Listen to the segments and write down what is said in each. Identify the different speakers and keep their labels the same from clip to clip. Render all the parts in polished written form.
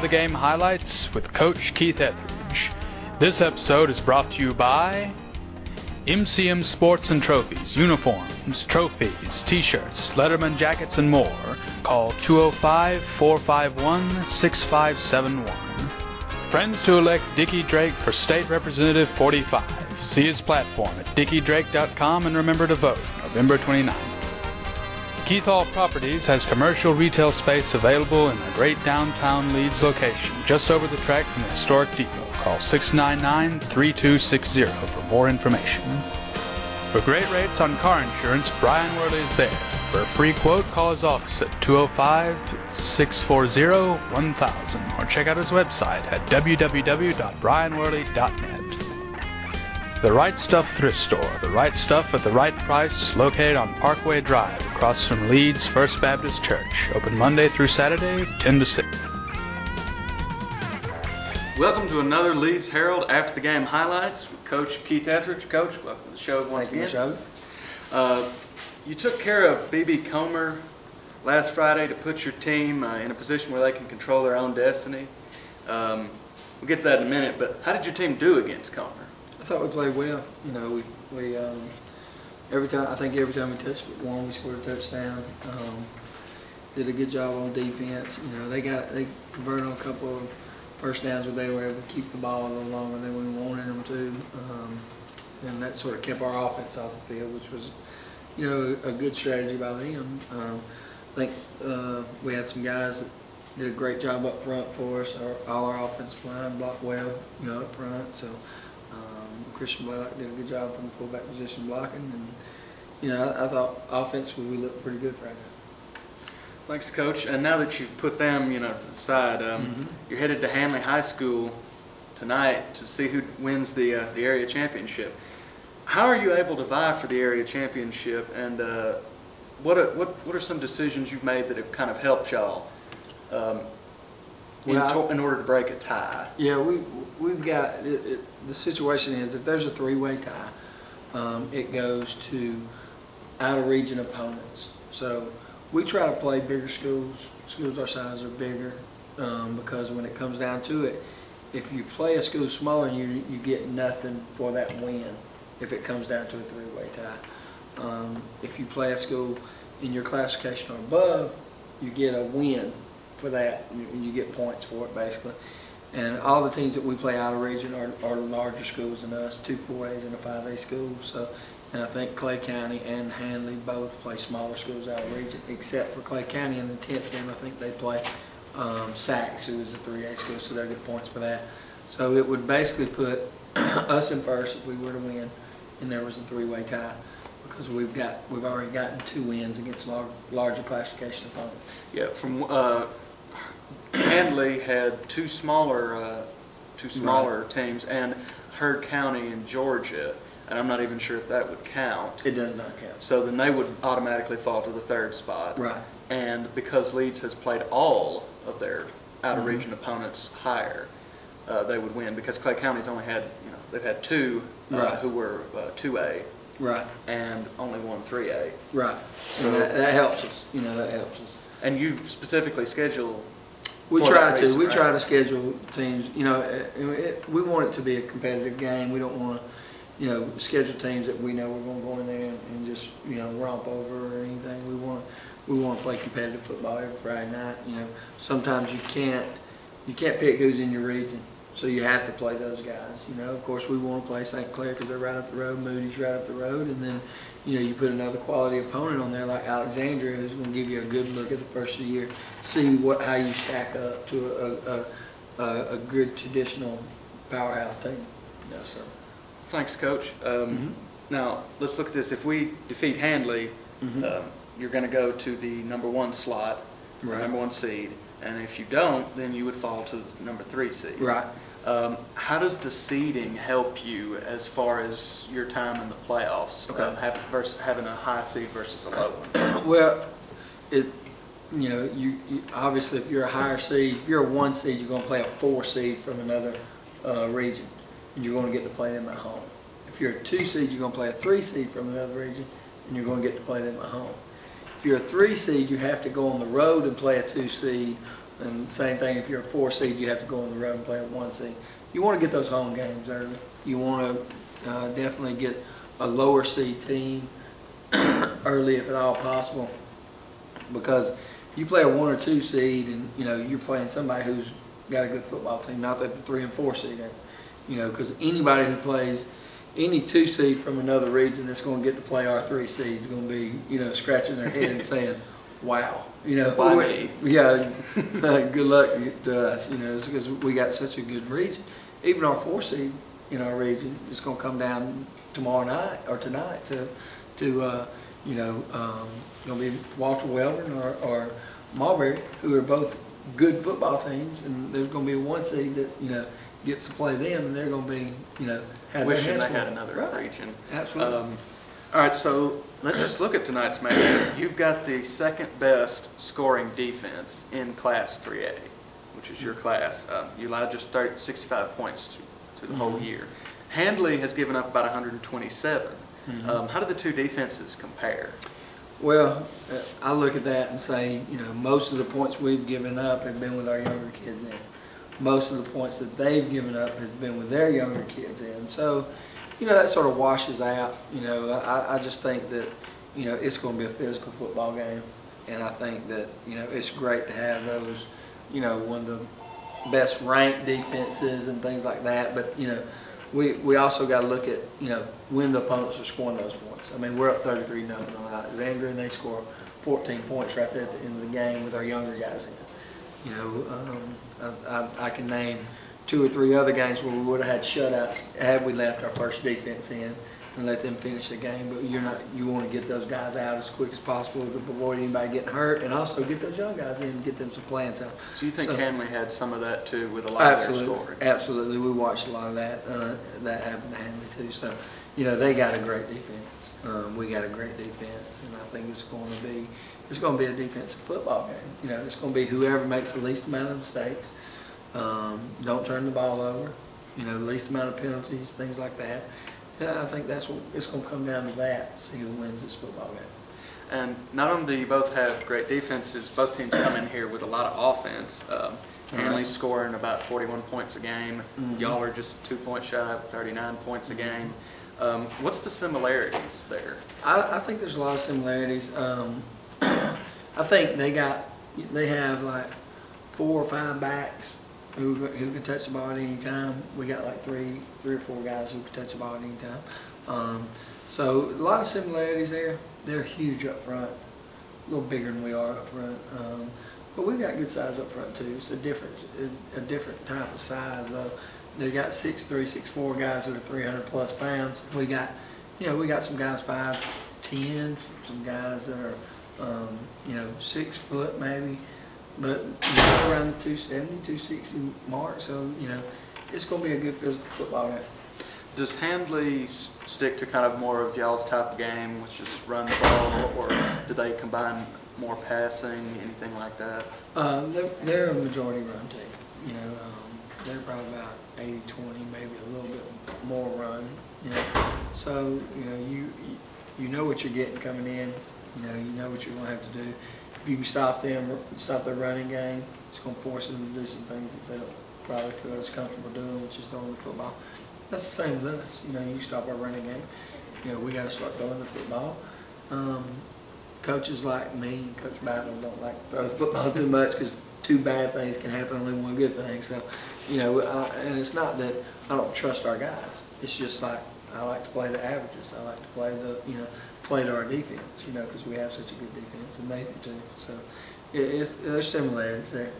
Speaker 1: the game highlights with Coach Keith Etheredge. This episode is brought to you by MCM Sports and Trophies, uniforms, trophies, t-shirts, Letterman jackets, and more. Call 205-451-6571. Friends to elect Dickie Drake for State Representative 45. See his platform at dickiedrake.com and remember to vote November 29th. Keith Hall Properties has commercial retail space available in a great downtown Leeds location, just over the track from the historic depot. Call 699-3260 for more information. For great rates on car insurance, Brian Worley is there. For a free quote, call his office at 205-640-1000 or check out his website at www.brianworley.net. The Right Stuff Thrift Store. The right stuff at the right price, located on Parkway Drive, across from Leeds First Baptist Church. Open Monday through Saturday, 10 to 6.
Speaker 2: Welcome to another Leeds Herald After the Game Highlights with Coach Keith Etheredge. Coach, welcome to the show once again.
Speaker 3: Thank you,
Speaker 2: you took care of B.B. Comer last Friday to put your team in a position where they can control their own destiny. We'll get to that in a minute, but how did your team do against Comer?
Speaker 3: I thought we played well. You know, we every time we touched one, we scored a touchdown. Did a good job on defense. You know, they converted on a couple of first downs where they were able to keep the ball a little longer than we wanted them to, and that sort of kept our offense off the field, which was, you know, a good strategy by them. I think we had some guys that did a great job up front for us. All our offensive line blocked well, you know, up front. So. Christian Blaylock did a good job from the fullback position blocking, and you know I thought offensively we looked pretty good Friday.
Speaker 2: Thanks, Coach. And now that you've put them, you know, to the side, you're headed to Hanley High School tonight to see who wins the area championship. How are you able to vie for the area championship, and what are some decisions you've made that have kind of helped y'all in order to break a tie?
Speaker 3: Yeah, we've got the situation is if there's a three-way tie, it goes to out-of-region opponents. So we try to play bigger schools. Schools our size are bigger because when it comes down to it, if you play a school smaller, you get nothing for that win if it comes down to a three-way tie. If you play a school in your classification or above, you get a win for that, and you get points for it basically. And all the teams that we play out of region are larger schools than us, 2 4As and a 5A school. So, and I think Clay County and Hanley both play smaller schools out of region, except for Clay County in the 10th game. I think they play Sachs, who is a 3A school, so they'll get points for that. So it would basically put us in first if we were to win, and there was a three-way tie, because we've already gotten 2 wins against larger classification opponents.
Speaker 2: Yeah, from. Handley had two smaller teams, and Heard County in Georgia, and I'm not even sure if that would count.
Speaker 3: It does not count.
Speaker 2: So then they would automatically fall to the 3rd spot.
Speaker 3: Right.
Speaker 2: And because Leeds has played all of their out-of-region opponents higher, they would win, because Clay County's only had, you know, they've had 2 who were 2A.
Speaker 3: Right.
Speaker 2: And only 1 3A.
Speaker 3: Right. So that helps us. You know, that helps us.
Speaker 2: And you specifically schedule.
Speaker 3: We try to schedule teams. You know, we want it to be a competitive game. We don't want to, you know, schedule teams that we know we're going to go in there and just, you know, romp over or anything. We want to play competitive football every Friday night. You know, sometimes you can't pick who's in your region, so you have to play those guys. You know, of course we want to play St. Clair because they're right up the road. Moody's right up the road, and then, you know, you put another quality opponent on there like Alexandria, who's going to give you a good look at the first of the year, see how you stack up to a good traditional powerhouse team.
Speaker 2: Yes, sir. Thanks, Coach. Now let's look at this. If we defeat Handley, you're going to go to the number 1 slot,
Speaker 3: right.
Speaker 2: Number 1 seed, and if you don't, then you would fall to the number 3 seed.
Speaker 3: Right.
Speaker 2: How does the seeding help you as far as your time in the playoffs?
Speaker 3: Okay.
Speaker 2: Having a high seed versus a low one.
Speaker 3: Well, you know, you obviously if you're a higher seed, if you're a 1 seed, you're going to play a 4 seed from another region, and you're going to get to play them at home. If you're a 2 seed, you're going to play a 3 seed from another region, and you're going to get to play them at home. If you're a 3 seed, you have to go on the road and play a 2 seed, And same thing, if you're a 4 seed, you have to go on the road and play a 1 seed. You want to get those home games early. You want to definitely get a lower seed team early if at all possible, because you play a 1 or 2 seed and you're playing somebody who's got a good football team, not that the 3 and 4 seed are, because anybody who plays any 2 seed from another region that's going to get to play our 3 seed is going to be scratching their head and saying, wow,
Speaker 2: why me?
Speaker 3: Yeah, good luck to us, it's because we got such a good region. Even our 4 seed in our region is going to come down tomorrow night or tonight to going to be Walter Weldon or Marbury, who are both good football teams, and there's going to be a 1 seed that gets to play them, and they're going to be have
Speaker 2: wishing
Speaker 3: their
Speaker 2: they had another
Speaker 3: right.
Speaker 2: region.
Speaker 3: Absolutely.
Speaker 2: All right, so let's just look at tonight's match. You've got the second best scoring defense in Class 3A, which is your class. You allowed just 65 points to the whole year. Handley has given up about 127. How do the two defenses compare?
Speaker 3: Well, I look at that and say, most of the points we've given up have been with our younger kids in. Most of the points that they've given up has been with their younger kids in. So, that sort of washes out. I just think that, it's going to be a physical football game. And I think that, it's great to have those, one of the best ranked defenses and things like that. But, we also got to look at, when the opponents are scoring those points. I mean, we're up 33-0 on Alexandria, and they score 14 points right there at the end of the game with our younger guys in. I can name 2 or 3 other games where we would have had shutouts had we left our first defense in and let them finish the game. But you want to get those guys out as quick as possible to avoid anybody getting hurt, and also get those young guys in and get them some playing time.
Speaker 2: So you think Handley had some of that too with a lot of their scoring?
Speaker 3: Absolutely. We watched a lot of that. That happened to Handley too. So, they got a great defense. We got a great defense, and I think it's going to be a defensive football game. It's going to be whoever makes the least amount of mistakes, don't turn the ball over, the least amount of penalties, things like that. Yeah, I think that's what it's going to come down to, that to see who wins this football game.
Speaker 2: And not only do you both have great defenses, both teams come in here with a lot of offense. Handley's scoring about 41 points a game. Y'all are just 2 points shy of 39 points a game. What's the similarities there?
Speaker 3: I think there's a lot of similarities. I think they have like 4 or 5 backs who can touch the ball at any time. We got like 3 or 4 guys who can touch the ball at any time. So a lot of similarities there. They're huge up front, a little bigger than we are up front. But we've got good size up front too. It's a different type of size. They got 6'3", 6'4" guys that are 300 plus pounds. We got some guys 5'10", some guys that are 6 foot maybe, but around the 270, 260 mark. So it's going to be a good physical football game.
Speaker 2: Does Handley stick to kind of more of y'all's type of game, which is run the ball, or do they combine more passing, anything like that?
Speaker 3: They're a majority run team. They're probably about 80-20, maybe a little bit more run. So you know what you're getting coming in. You know what you're going to have to do. If you can stop their running game, it's going to force them to do some things that they don't probably feel as comfortable doing, which is throwing the football. That's the same with us. You stop our running game. We got to start throwing the football. Coaches like me, Coach Battle, don't like to throw the football too much because 2 bad things can happen, only 1 good thing. So, and it's not that I don't trust our guys. It's just like I like to play the averages. I like to play play to our defense, because we have such a good defense, and they do too. So there's similarities there.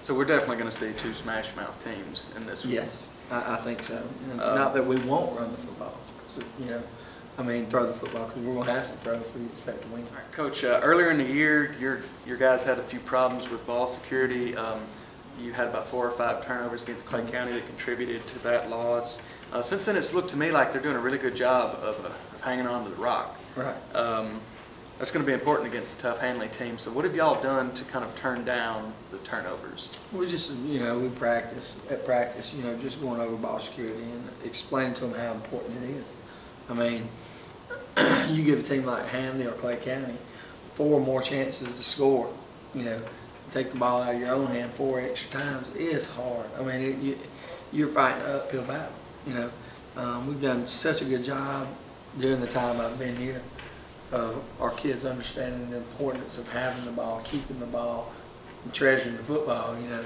Speaker 2: So we're definitely going to see 2 smash mouth teams in this one.
Speaker 3: Yes, I think so. Not that we won't run the football, throw the football, because we're going to have to throw if we expect to win.
Speaker 2: All right, Coach, earlier in the year, your guys had a few problems with ball security. You had about 4 or 5 turnovers against Clay County that contributed to that loss. Since then, it's looked to me like they're doing a really good job of hanging on to the rock.
Speaker 3: Right.
Speaker 2: That's going to be important against a tough Handley team. So what have y'all done to kind of turn down the turnovers?
Speaker 3: We just, we practice, just going over ball security and explaining to them how important it is. You give a team like Handley or Clay County 4 more chances to score, take the ball out of your own hand 4 extra times is hard. I mean, you're fighting an uphill battle, you know. We've done such a good job during the time I've been here of our kids understanding the importance of having the ball, keeping the ball, and treasuring the football, you know,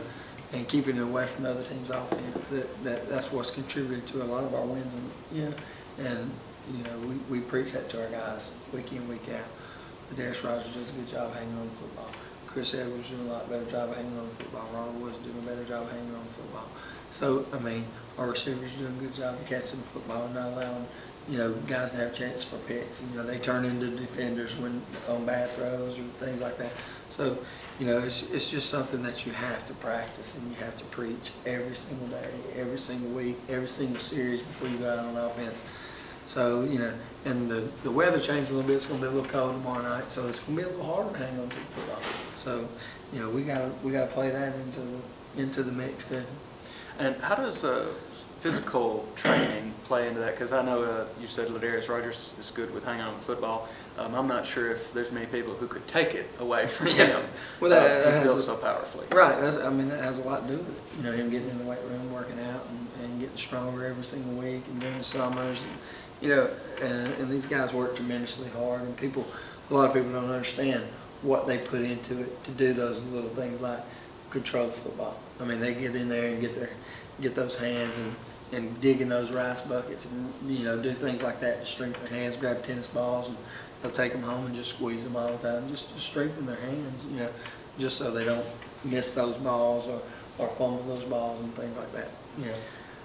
Speaker 3: and keeping it away from the other team's offense. That's what's contributed to a lot of our wins, and you know, we preach that to our guys week in, week out. Darius Rogers does a good job hanging on the football. Chris Edwards doing a lot better job of hanging on the football. Ronald Woods doing a better job of hanging on the football. So, I mean, our receivers doing a good job of catching the football and not allowing, you know, guys to have chances for picks. And, you know, they turn into defenders when on bad throws or things like that. So, you know, it's just something that you have to practice and you have to preach every single day, every single week, every single series before you go out on offense. So, you know, and the weather changed a little bit. It's going to be a little cold tomorrow night, so it's going to be a little harder to hang on to the football. So, you know, we gotta play that into the mix too.
Speaker 2: And how does physical training play into that? Because I know you said Darius Rogers is good with hanging on to football. I'm not sure if there's many people who could take it away from him.
Speaker 3: Well,
Speaker 2: he's built so powerfully.
Speaker 3: Right. I mean, that has a lot to do with it. You know, him getting in the weight room, working out, and getting stronger every single week, and during the summers. And, you know, and these guys work tremendously hard, and a lot of people don't understand what they put into it to do those little things like control the football. I mean, they get in there and get those hands and dig in those rice buckets and, you know, do things like that to strengthen their hands, grab tennis balls, and they'll take them home and just squeeze them all the time, just to strengthen their hands, you know, just so they don't miss those balls or fumble those balls and things like that, you know.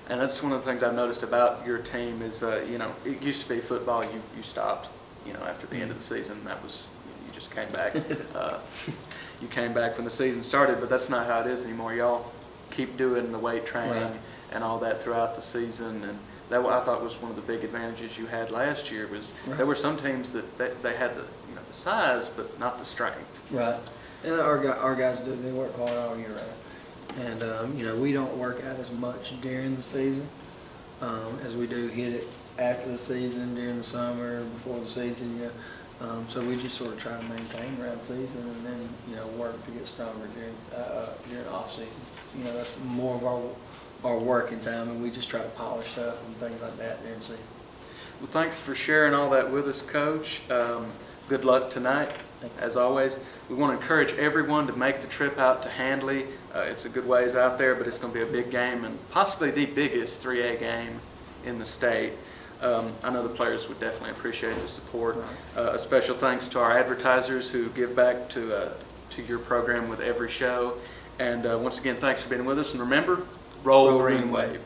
Speaker 2: And that's one of the things I've noticed about your team is, you know, it used to be football. You stopped, you know, after the end of the season. That was, you just came back. You came back when the season started, but that's not how it is anymore. Y'all keep doing the weight training and all that throughout the season, and that I thought was one of the big advantages you had last year. Was there were some teams that they had the the size but not the strength.
Speaker 3: Right, and our guys do. They work hard all year round. And, you know, we don't work out as much during the season as we do hit it after the season, during the summer, before the season, you know. So we just sort of try to maintain around season and then, you know, work to get stronger during off season. You know, that's more of our working time, and we just try to polish stuff and things like that during the season.
Speaker 2: Well, thanks for sharing all that with us, Coach. Good luck tonight. As always, we want to encourage everyone to make the trip out to Handley. It's a good ways out there, but it's going to be a big game and possibly the biggest 3A game in the state. I know the players would definitely appreciate the support. A special thanks to our advertisers who give back to your program with every show. And once again, thanks for being with us. And remember, roll green wave.